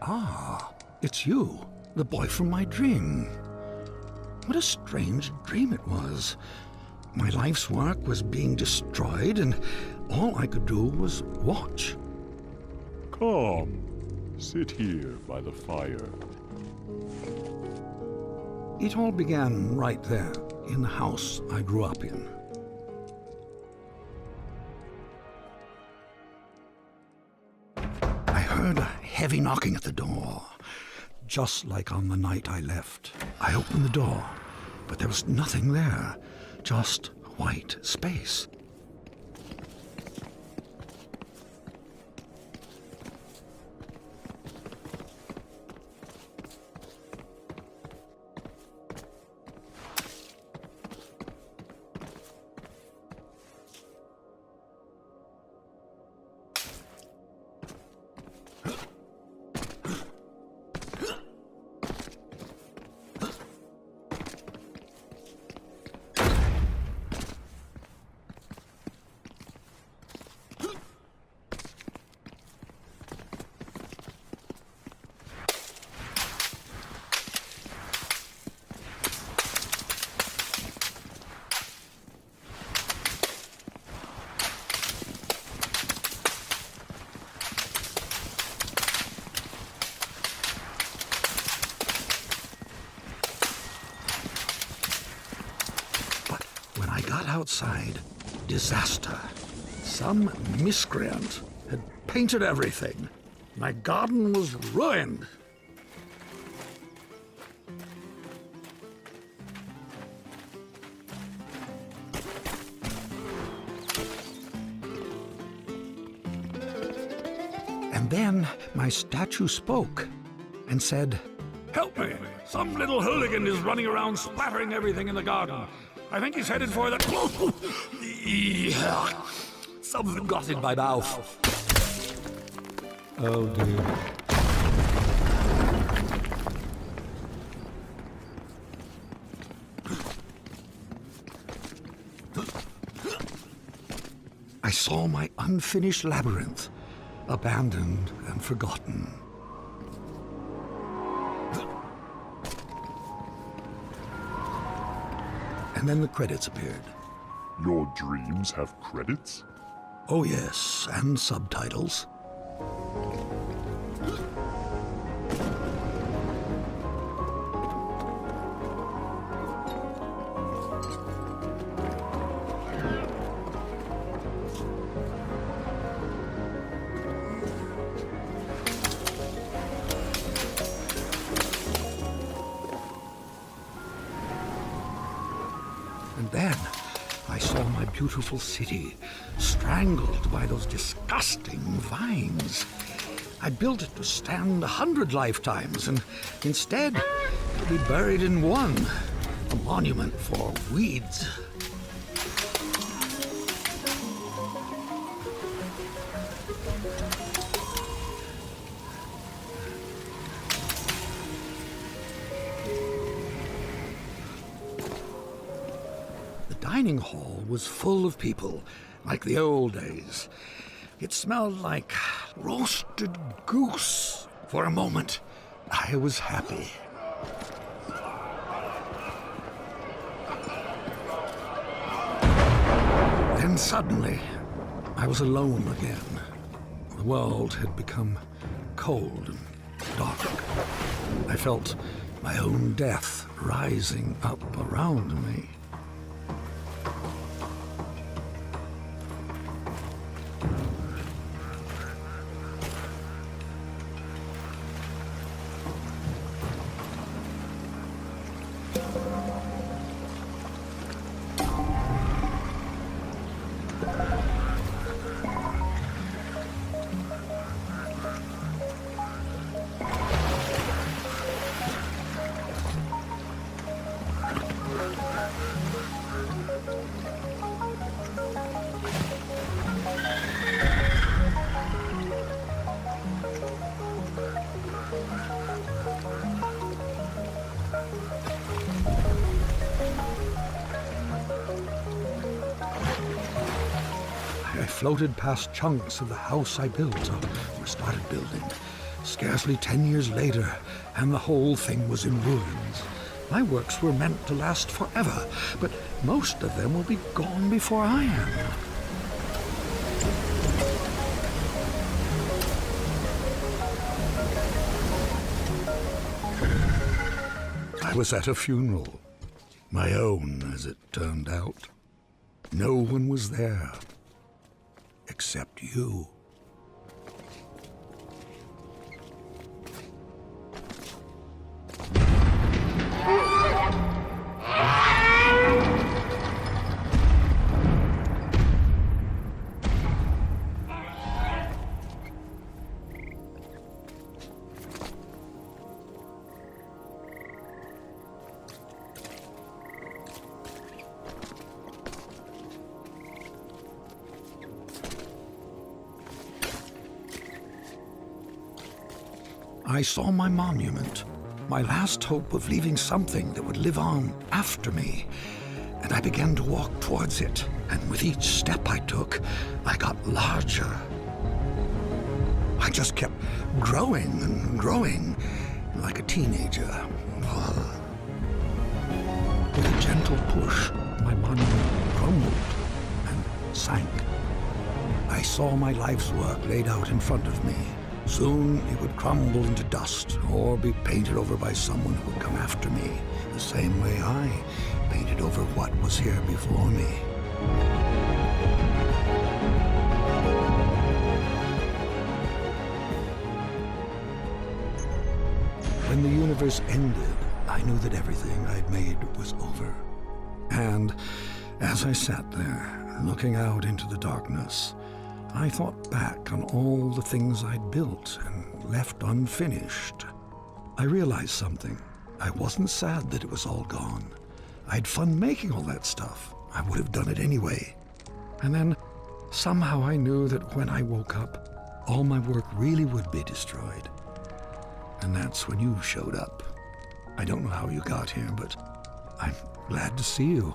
Ah, it's you, the boy from my dream. What a strange dream it was. My life's work was being destroyed, and all I could do was watch. Come, sit here by the fire. It all began right there, in the house I grew up in. I heard a heavy knocking at the door, just like on the night I left. I opened the door, but there was nothing there, just white space. Outside, disaster. Some miscreant had painted everything. My garden was ruined. And then my statue spoke and said, "Help me! Some little hooligan is running around splattering everything in the garden. I think he's headed for the... Something got in my mouth. Oh, dear. I saw my unfinished labyrinth, abandoned and forgotten. And then the credits appeared. Your dreams have credits? Oh yes, and subtitles. And then I saw my beautiful city strangled by those disgusting vines. I built it to stand 100 lifetimes, and instead it'll be buried in one, a monument for weeds. The dining hall was full of people, like the old days. It smelled like roasted goose. For a moment, I was happy. Then suddenly, I was alone again. The world had become cold and dark. I felt my own death rising up around me. I floated past chunks of the house I built, or started building, Scarcely 10 years later, and the whole thing was in ruins. My works were meant to last forever, but most of them will be gone before I am. I was at a funeral. My own, as it turned out. No one was there. Except you. I saw my monument, my last hope of leaving something that would live on after me, and I began to walk towards it, and with each step I took, I got larger. I just kept growing and growing, like a teenager. With a gentle push, my monument crumbled and sank. I saw my life's work laid out in front of me. Soon it would crumble into dust or be painted over by someone who would come after me, the same way I painted over what was here before me. When the universe ended, I knew that everything I'd made was over. And as I sat there, looking out into the darkness, I thought back on all the things I'd built and left unfinished. I realized something. I wasn't sad that it was all gone. I had fun making all that stuff. I would have done it anyway. And then somehow I knew that when I woke up, all my work really would be destroyed. And that's when you showed up. I don't know how you got here, but I'm glad to see you.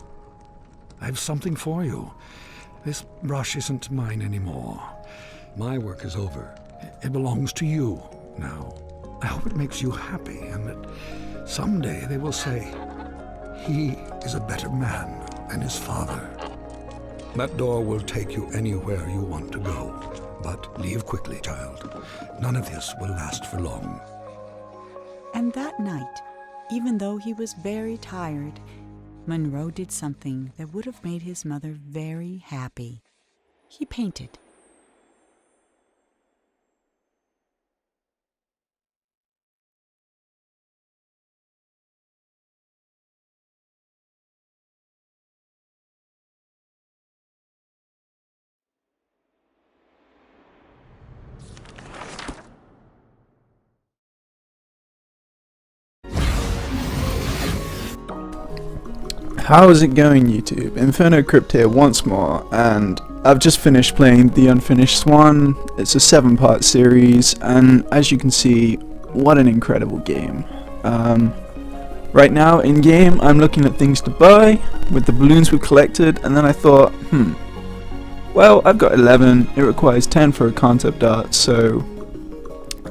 I have something for you. This brush isn't mine anymore. My work is over. It belongs to you now. I hope it makes you happy and that someday they will say, he is a better man than his father. That door will take you anywhere you want to go. But leave quickly, child. None of this will last for long. And that night, even though he was very tired, Monroe did something that would have made his mother very happy. He painted. How is it going, YouTube? Inferno-Crypt here once more, and I've just finished playing The Unfinished Swan. It's a 7-part series, and as you can see, what an incredible game. Right now, in-game, I'm looking at things to buy, with the balloons we've collected, and then I thought, well, I've got 11, it requires 10 for a concept art, so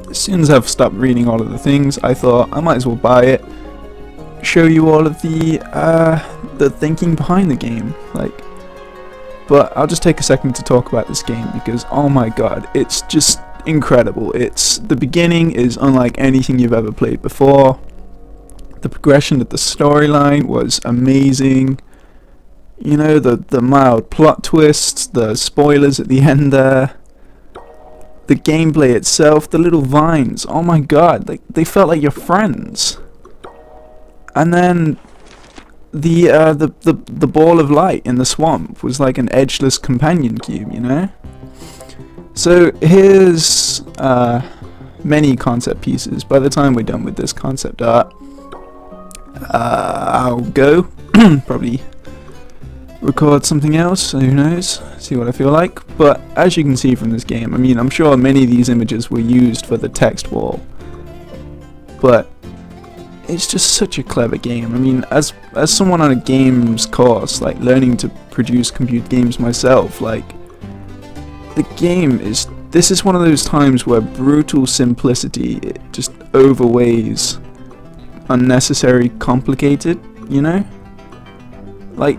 as soon as I've stopped reading all of the things, I thought I might as well buy it, show you all of the thinking behind the game, but I'll just take a second to talk about this game because oh my god, it's just incredible. The beginning is unlike anything you've ever played before. The progression of the storyline was amazing. You know, the mild plot twists, the spoilers at the end there, the gameplay itself, the little vines, oh my god, they felt like your friends. And then the ball of light in the swamp was like an edgeless companion cube, you know? So here's many concept pieces. By the time we're done with this concept art, I'll go probably record something else, who knows, see what I feel like. But as you can see from this game, I mean, I'm sure many of these images were used for the text wall, but it's just such a clever game. I mean, as someone on a games course, learning to produce computer games myself, the game is this is one of those times where brutal simplicity it just overweighs unnecessary complicated, you know? Like,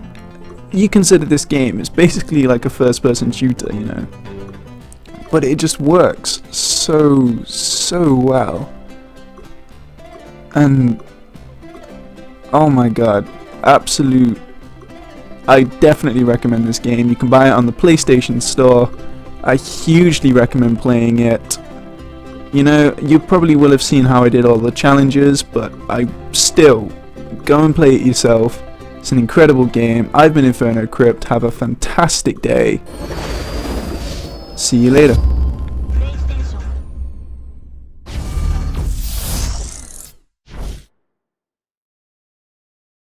you consider this game, it's basically like a first-person shooter, you know? But it just works so well. And oh my god, absolute. I definitely recommend this game. You can buy it on the PlayStation Store. I hugely recommend playing it. You know, you probably will have seen how I did all the challenges, but I still go and play it yourself. It's an incredible game. I've been Inferno-Crypt. Have a fantastic day. See you later.